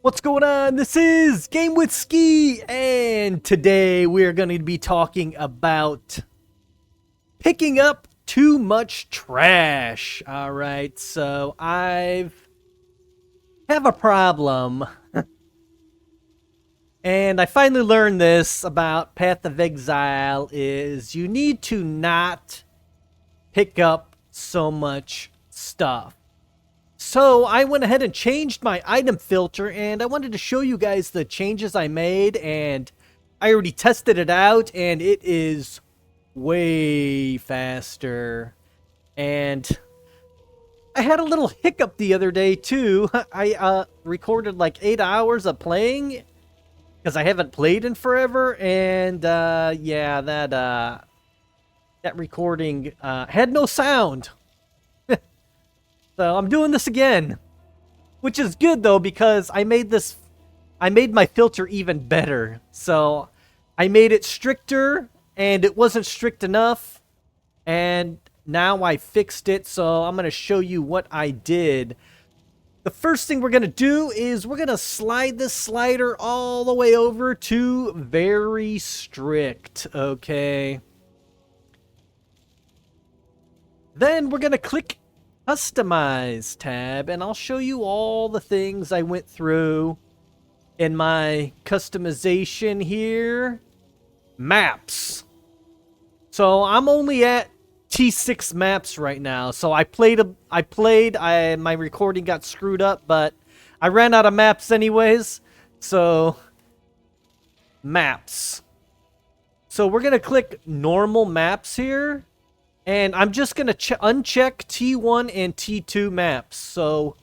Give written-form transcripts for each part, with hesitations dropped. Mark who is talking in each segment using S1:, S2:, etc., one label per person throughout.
S1: What's going on? This is GameWithSki, and today we're going to be talking about picking up too much trash. Alright, so I have a problem. And I finally learned this about Path of Exile is you need to not pick up so much stuff. So I went ahead and changed my item filter, and I wanted to show you guys the changes I made, and I already tested it out, and it is way faster. And I had a little hiccup the other day too. I recorded like 8 hours of playing because I haven't played in forever, and yeah, that recording had no sound. So I'm doing this again, which is good though, because I made my filter even better. So I made it stricter, and it wasn't strict enough, and now I fixed it. So I'm going to show you what I did. The first thing we're going to do is we're going to slide this slider all the way over to very strict, okay? Then we're going to click Customize tab, and I'll show you all the things I went through in my customization here. Maps. So I'm only at T6 maps right now. So my recording got screwed up, but I ran out of maps anyways. So maps. So we're gonna click normal maps here. And I'm just going to uncheck T1 and T2 maps. So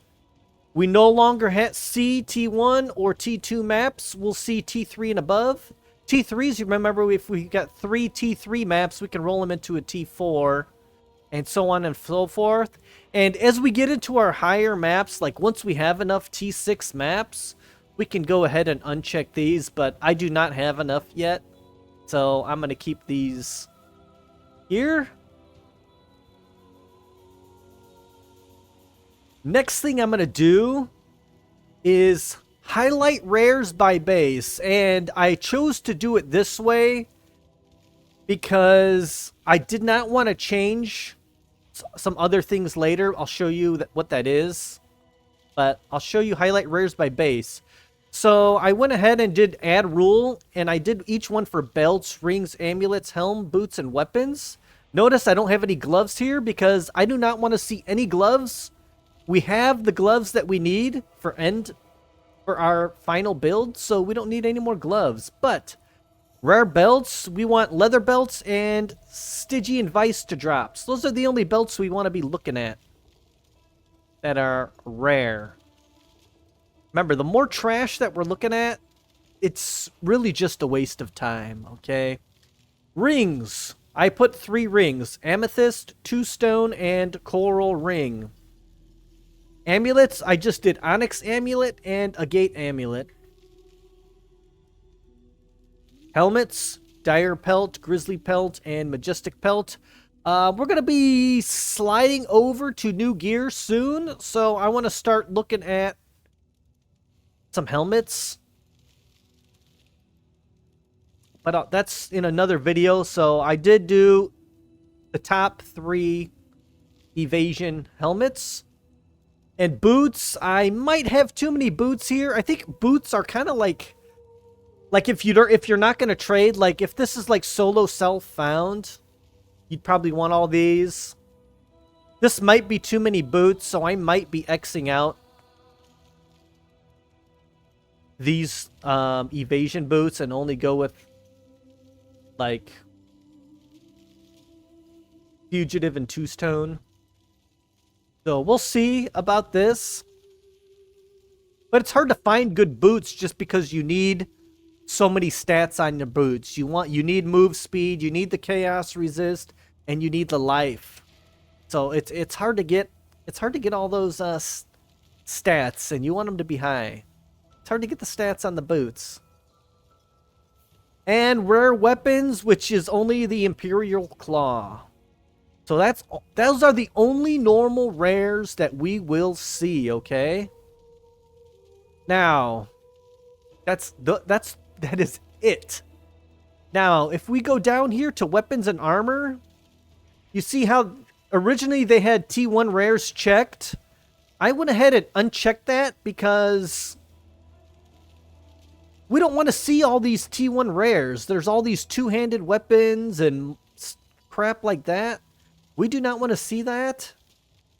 S1: we no longer see T1 or T2 maps. We'll see T3 and above. T3s, you remember, if we got 3 T3 maps, we can roll them into a T4. And so on and so forth. And as we get into our higher maps, like once we have enough T6 maps, we can go ahead and uncheck these. But I do not have enough yet. So I'm going to keep these here. Next thing I'm going to do is highlight rares by base, and I chose to do it this way because I did not want to change some other things later. I'll show you what that is, but I'll show you highlight rares by base. So I went ahead and did add rule, and I did each one for belts, rings, amulets, helm, boots, and weapons. Notice I don't have any gloves here because I do not want to see any gloves. We have the gloves that we need for our final build, so we don't need any more gloves. But rare belts, we want leather belts and Stygian Vice to drop. So those are the only belts we want to be looking at that are rare. Remember, the more trash that we're looking at, it's really just a waste of time, okay? Rings. I put 3 rings. Amethyst, 2 stone, and coral ring. Amulets, I just did Onyx Amulet and Agate Amulet. Helmets, Dire Pelt, Grizzly Pelt, and Majestic Pelt. We're going to be sliding over to new gear soon, so I want to start looking at some helmets. But that's in another video, so I did do the top 3 evasion helmets. And boots, I might have too many boots here. I think boots are kind of like if you're not going to trade, like if this is like solo self-found, you'd probably want all these. This might be too many boots, so I might be Xing out these evasion boots and only go with like fugitive and two-stone. So we'll see about this. But it's hard to find good boots just because you need so many stats on your boots. You need move speed, you need the chaos resist, and you need the life. So it's hard to get all those stats, and you want them to be high. It's hard to get the stats on the boots. And rare weapons, which is only the Imperial Claw. So those are the only normal rares that we will see, okay? Now, that is it. Now, if we go down here to weapons and armor, you see how originally they had T1 rares checked. I went ahead and unchecked that because we don't want to see all these T1 rares. There's all these two-handed weapons and crap like that. We do not want to see that.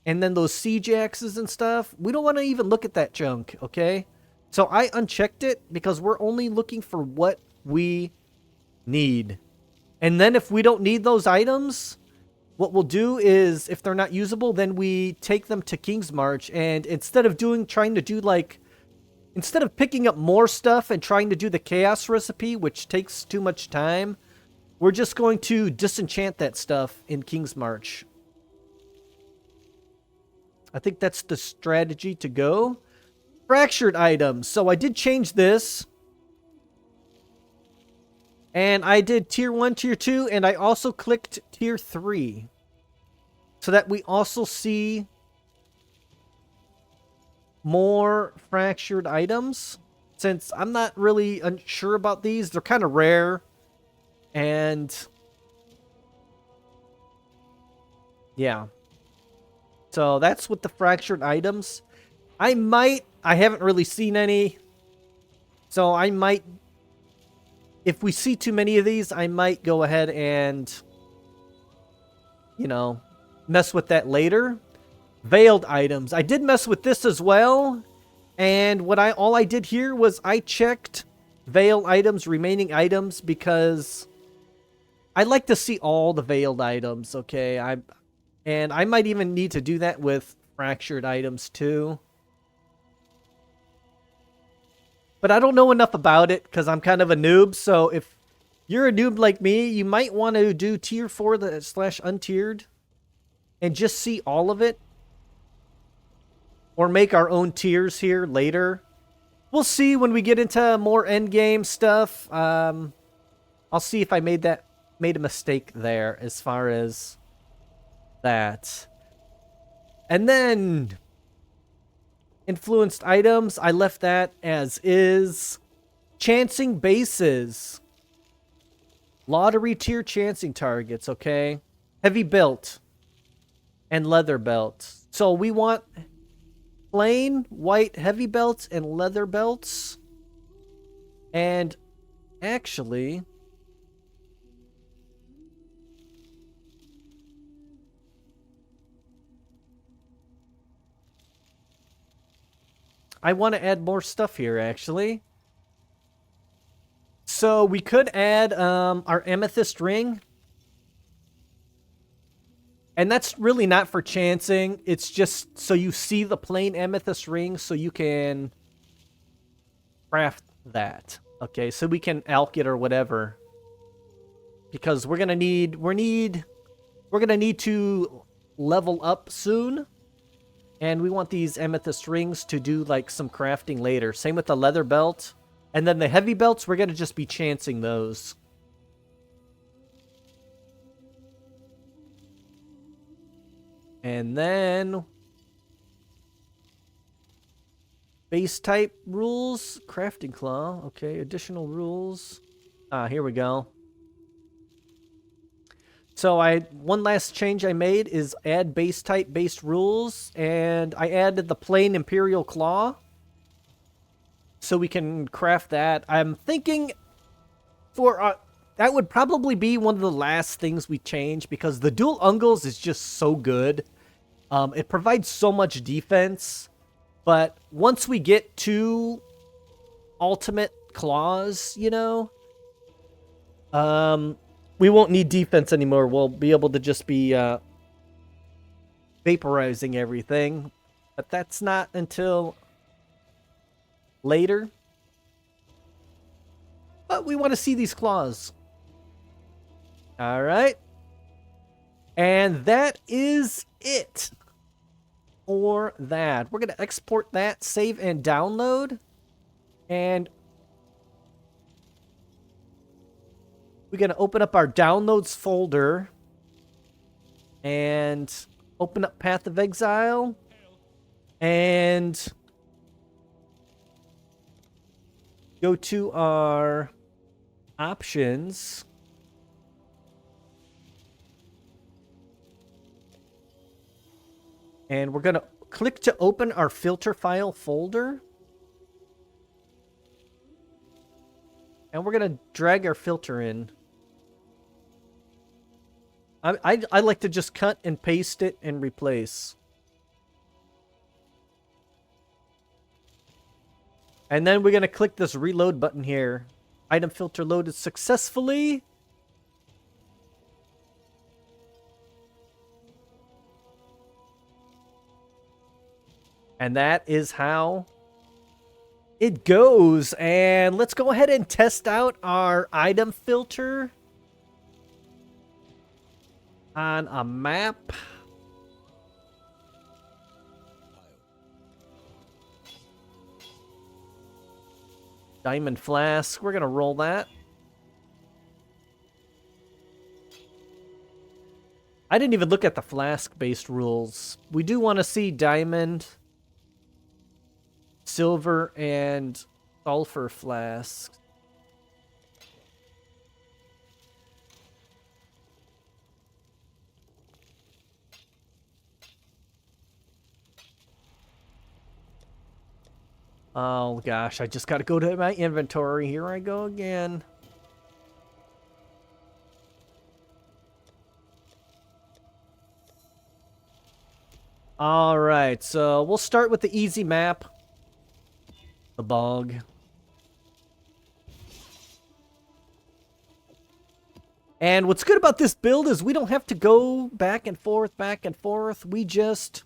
S1: And then those siege axes and stuff. We don't want to even look at that junk, okay? So I unchecked it because we're only looking for what we need. And then if we don't need those items, what we'll do is, if they're not usable, then we take them to King's March. And instead of instead of picking up more stuff and trying to do the chaos recipe, which takes too much time, we're just going to disenchant that stuff in King's March. I think that's the strategy to go. Fractured items. So I did change this. And I did tier 1, tier 2, and I also clicked tier 3. So that we also see more fractured items. Since I'm not really unsure about these, they're kind of rare. And yeah. So that's with the fractured items. I haven't really seen any. So I might, if we see too many of these, I might go ahead and, you know, mess with that later. Veiled items. I did mess with this as well. And all I did here was I checked veiled items, remaining items, because I like to see all the veiled items, okay? And I might even need to do that with fractured items too. But I don't know enough about it because I'm kind of a noob. So if you're a noob like me, you might want to do tier 4 / untiered and just see all of it. Or make our own tiers here later. We'll see when we get into more endgame stuff. I'll see if I made a mistake there as far as that. And then influenced items, I left that as is. Chancing bases. Lottery tier chancing targets, okay? Heavy belt and leather belt. So we want plain white heavy belts and leather belts. And actually, I want to add more stuff here, actually. So we could add our amethyst ring. And that's really not for chancing. It's just so you see the plain amethyst ring so you can craft that. Okay, so we can alch it or whatever. Because we're gonna need to level up soon. And we want these amethyst rings to do like some crafting later. Same with the leather belt. And then the heavy belts, we're gonna just be chancing those. And then base type rules, crafting claw. Okay, additional rules. Here we go. So one last change I made is add base type based rules, and I added the plain imperial claw. So we can craft that. I'm thinking that would probably be one of the last things we change because the dual ungles is just so good. It provides so much defense, but once we get to ultimate claws, you know, we won't need defense anymore. We'll be able to just be vaporizing everything, but that's not until later. But we want to see these claws. All right. And that is it for that. We're going to export that, save and download. And we're going to open up our downloads folder and open up Path of Exile. And go to our options. And we're going to click to open our filter file folder. And we're going to drag our filter in. I like to just cut and paste it and replace. And then we're going to click this reload button here. Item filter loaded successfully. And that is how it goes. And let's go ahead and test out our item filter on a map. Diamond flask. We're going to roll that. I didn't even look at the flask-based rules. We do want to see diamond, silver, and sulfur flasks. Oh gosh, I just gotta go to my inventory. Here I go again. Alright, so we'll start with the easy map. The bog. And what's good about this build is we don't have to go back and forth, back and forth. We just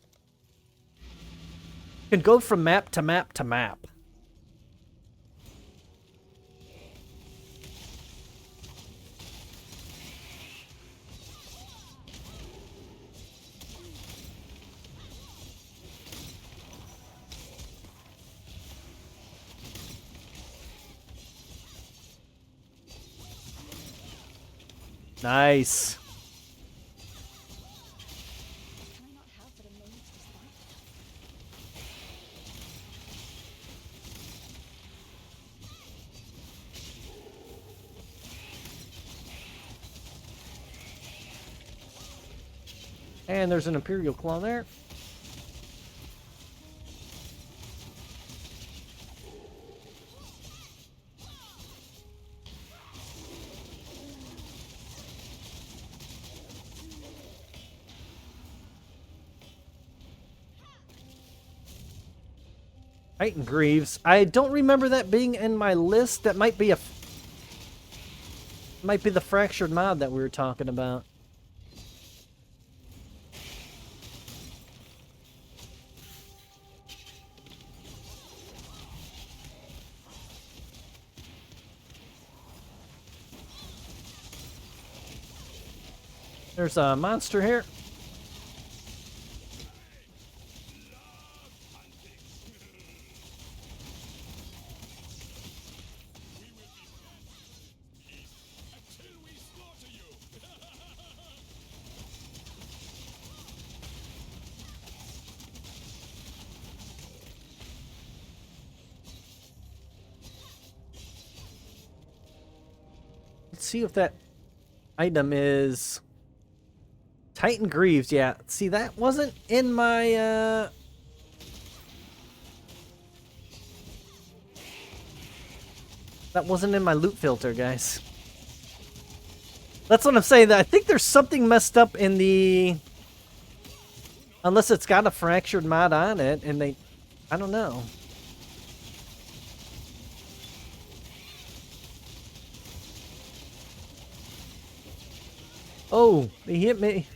S1: can go from map to map to map. Nice. And there's an Imperial Claw there. Titan Greaves. I don't remember that being in my list. That might be the fractured mod that we were talking about. There's a monster here. Let's see if that item is Titan Greaves. Yeah, see, that wasn't in my that wasn't in my loot filter, guys. That's what I'm saying. I think there's something messed up in the, unless it's got a fractured mod on it and they, I don't know. Oh, they hit me.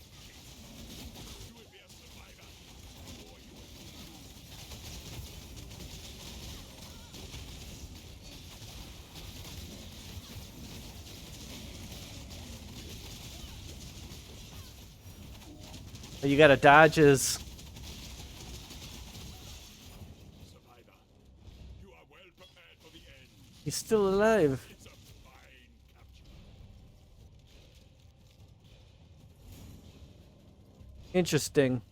S1: You gotta dodge his. He's still alive. Interesting.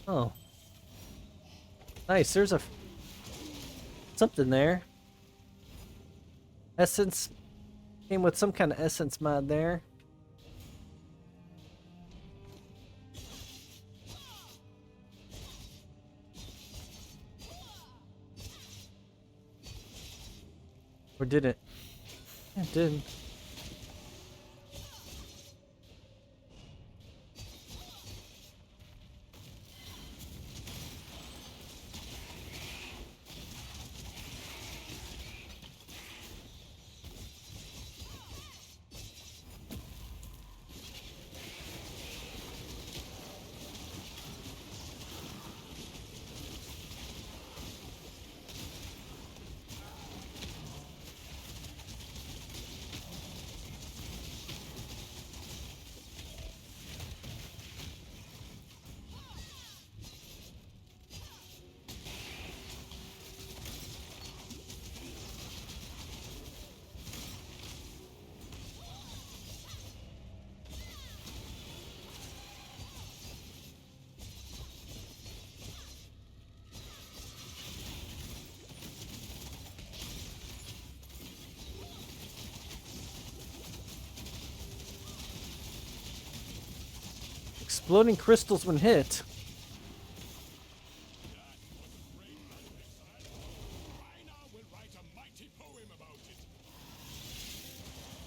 S1: Oh. Nice, there's a... something there. Essence. Came with some kind of essence mod there. Or did it? Yeah, it did. Exploding crystals when hit.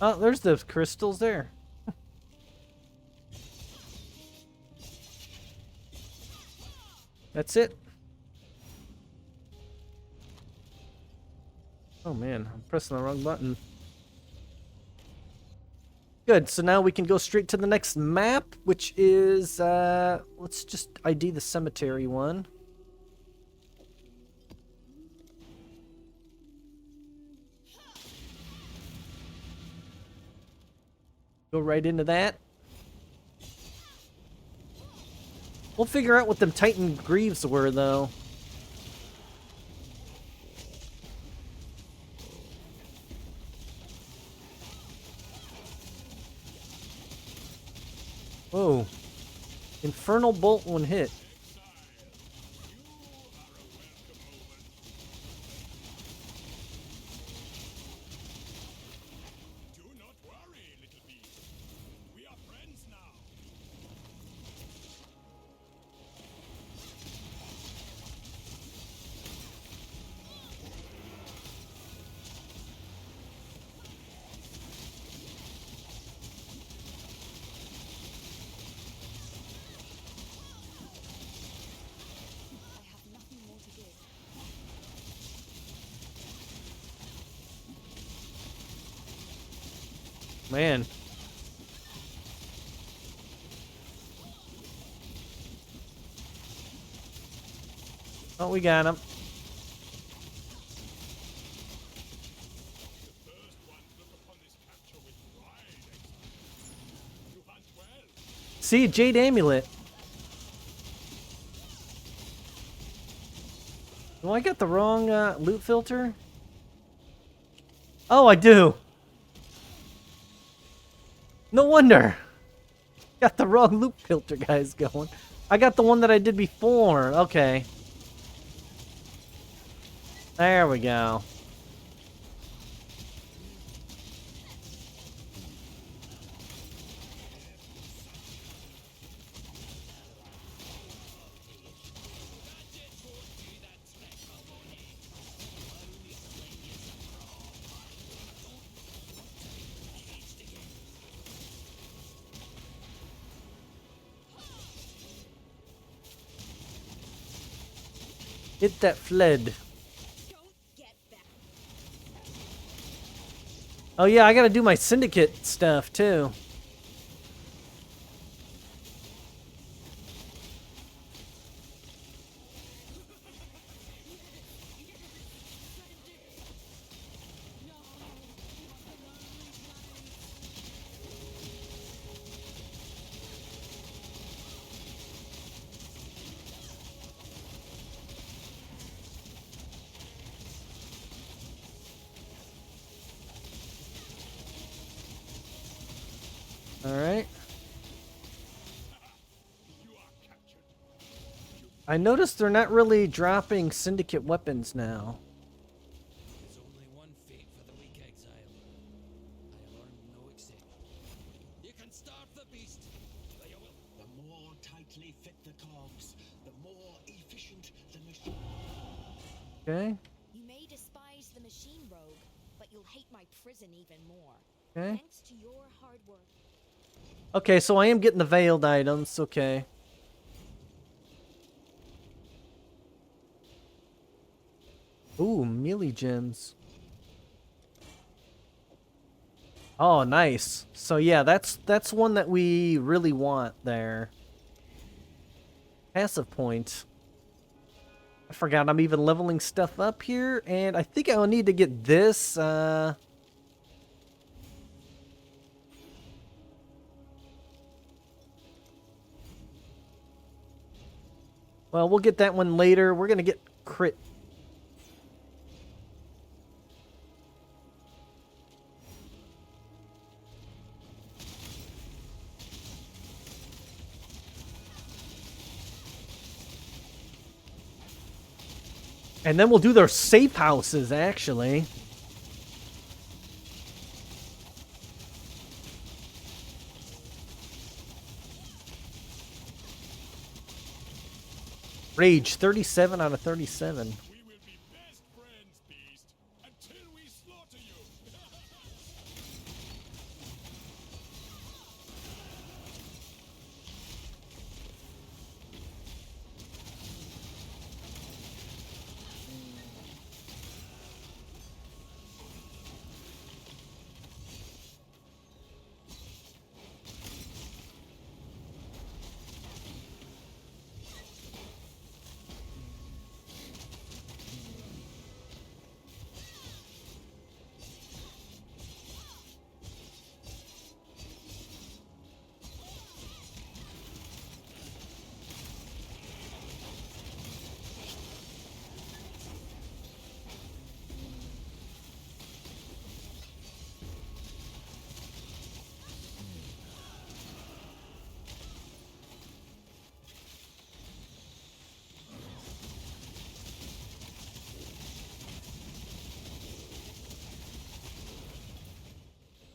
S1: Oh, there's the crystals there. That's it. Oh man, I'm pressing the wrong button. Good, so now we can go straight to the next map, which is, let's just ID the cemetery one. Go right into that. We'll figure out what them Titan Greaves were, though. Whoa. Infernal Bolt when hit. Man. Oh, we got him. See, Jade Amulet. Well, I got the wrong loot filter. Oh, I do. No wonder. Got the wrong loop filter guys going. I got the one that I did before. Okay. There we go. Hit that fled. Oh yeah, I gotta do my syndicate stuff too. All right. I noticed they're not really dropping syndicate weapons now.
S2: There's only one fate for the weak exile. I learned no except. You can starve the beast, but you will.
S3: The more tightly fit the cogs, the more efficient the machine.
S1: Okay.
S4: You may despise the machine rogue, but you'll hate my prison even more.
S1: Okay.
S4: Thanks to your hard work.
S1: Okay, so I am getting the veiled items. Okay. Ooh, melee gems. Oh, nice. So yeah, that's one that we really want there. Passive point. I forgot I'm even leveling stuff up here, and I think I'll need to get this. Well, we'll get that one later. We're gonna get crit. And then we'll do their safe houses, actually. Rage, 37 out of 37.
S5: We will be best friends, Beast, until we slaughter you.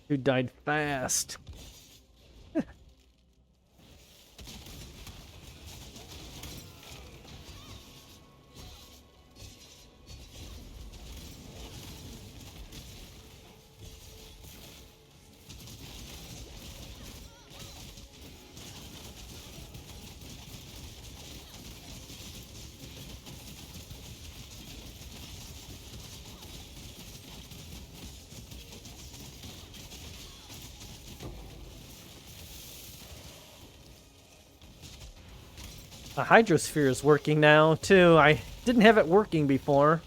S1: Dude died fast. The hydrosphere is working now, too. I didn't have it working before.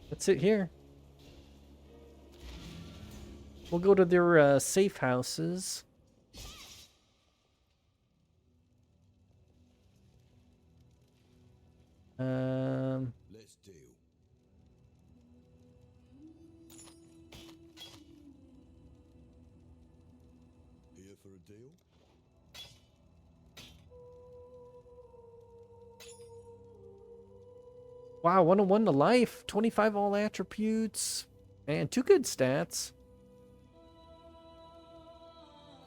S1: That's it here. We'll go to their safe houses.
S5: Let's deal. Here for a deal?
S1: Wow, 101 to life, 25 all attributes, and 2 good stats.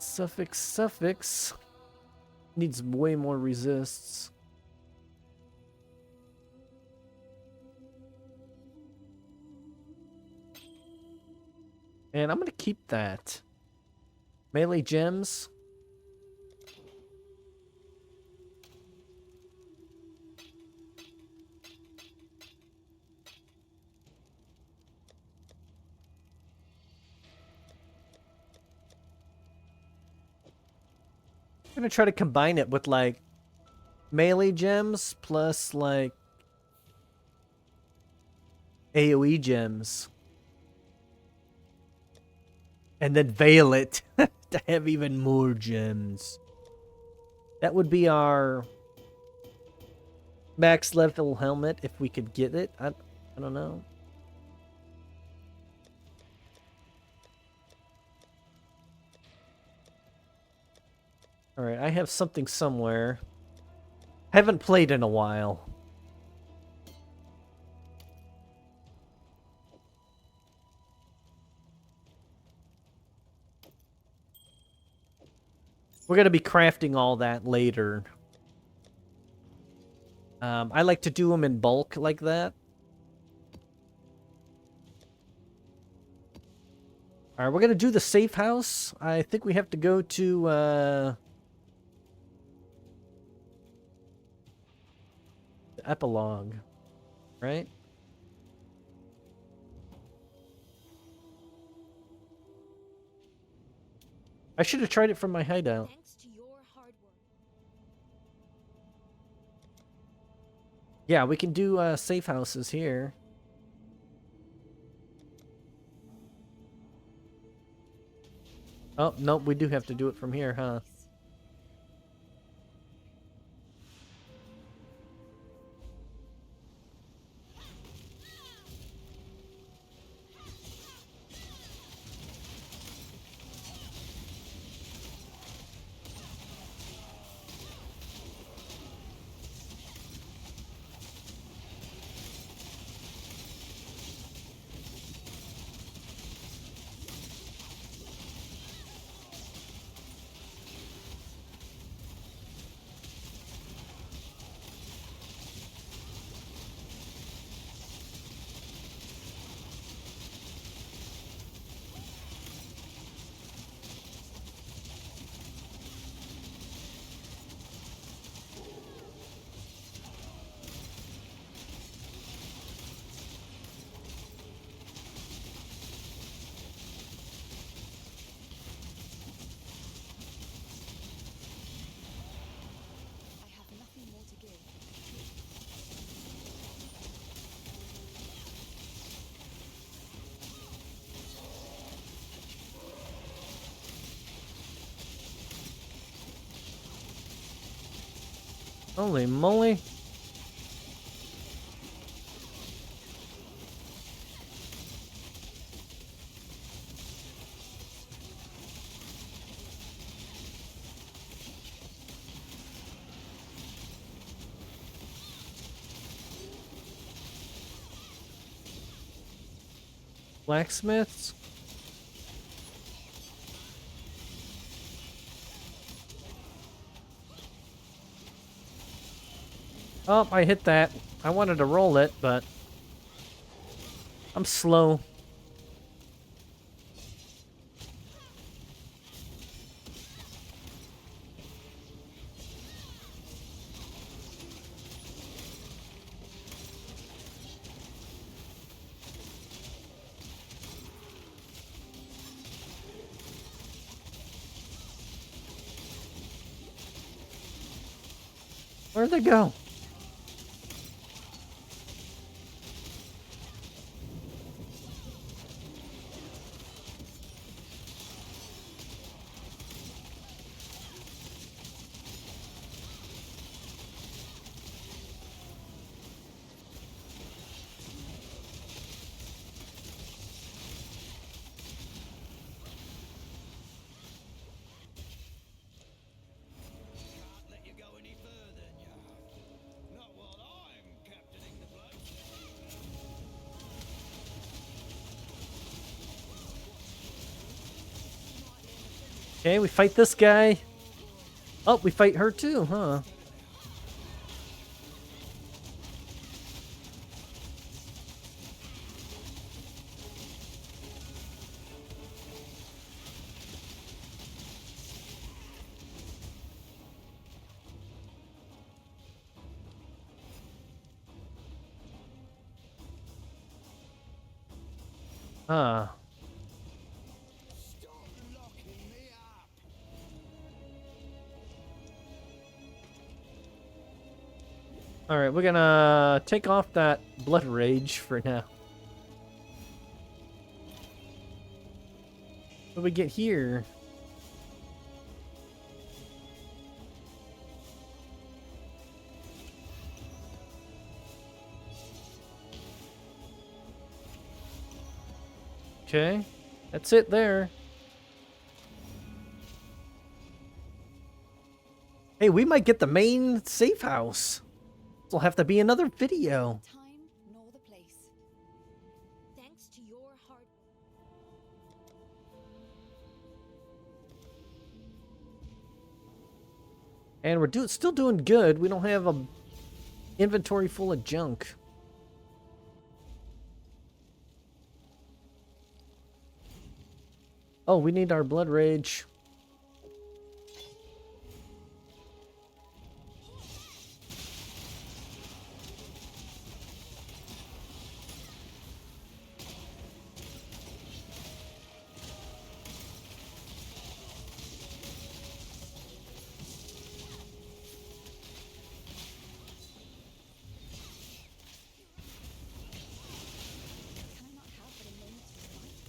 S1: Suffix. Needs way more resists. And I'm going to keep that. Melee gems. I'm gonna try to combine it with like melee gems plus like AoE gems. And then veil it to have even more gems. That would be our max level helmet if we could get it. I don't know. Alright, I have something somewhere. Haven't played in a while. We're going to be crafting all that later. I like to do them in bulk like that. Alright, we're going to do the safe house. I think we have to go to... the epilogue, right? I should have tried it from my hideout.
S4: Thanks to your hard work.
S1: Yeah, we can do safe houses here. Oh, nope, we do have to do it from here, huh?
S4: I have nothing more to give.
S1: Holy moly. Blacksmiths? Oh, I hit that. I wanted to roll it, but I'm slow. Where'd they go?
S3: Can't let you go any further, Nya. Not while I'm captaining the place.
S1: Okay, we fight this guy. Oh, we fight her too, huh? Huh.
S3: Stop locking me up.
S1: All right, we're gonna take off that blood rage for now. What do we get here? Okay, that's it there. Hey, we might get the main safe house. This will have to be another video.
S4: Time nor the place. Thanks to your hard.
S1: And we're still doing good. We don't have a inventory full of junk. Oh, we need our blood rage.
S4: Can I not have but a moment's respite?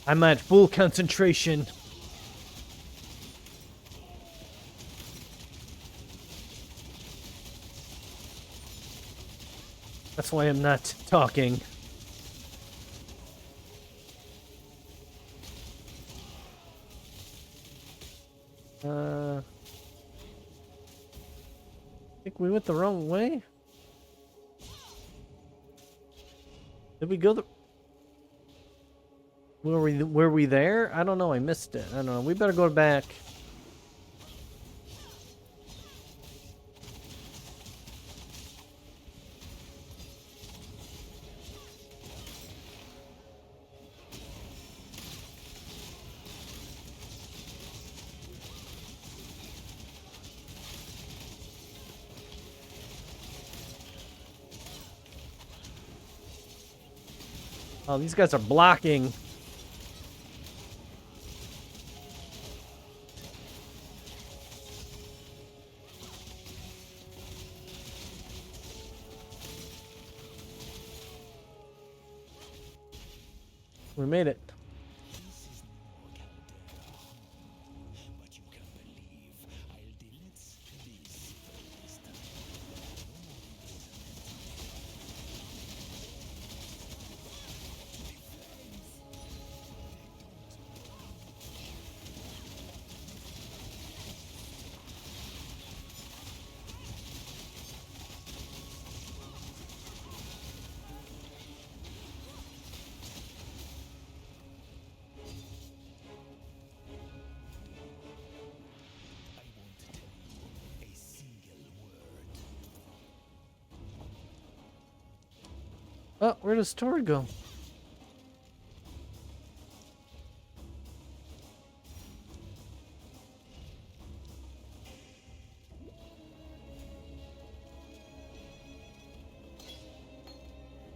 S1: I'm at full concentration. That's why I'm not talking. I think we went the wrong way. Did we go the... Were we there? I don't know. I missed it. I don't know. We better go back. Oh, these guys are blocking. We made it.
S3: This is no Caldera, but you can believe I'll delete this first. I won't tell you a single word.
S1: Oh, where does Tori go?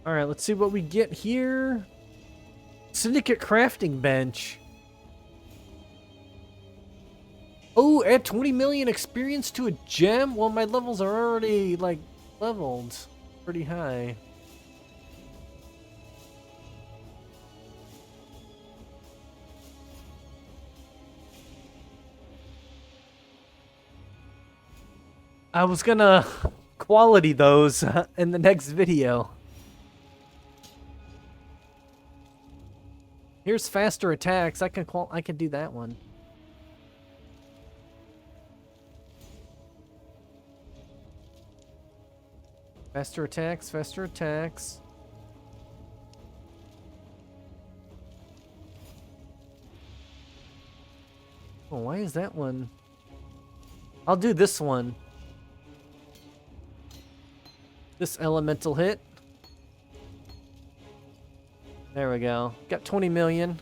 S1: All right, let's see what we get here. Syndicate crafting bench. Oh, add 20 million experience to a gem? Well, my levels are already, like, leveled pretty high. I was gonna quality those in the next video. Here's faster attacks. I can do that one. Faster attacks, faster attacks. Oh, why is that one? I'll do this one. This elemental hit. There we go. Got 20 million.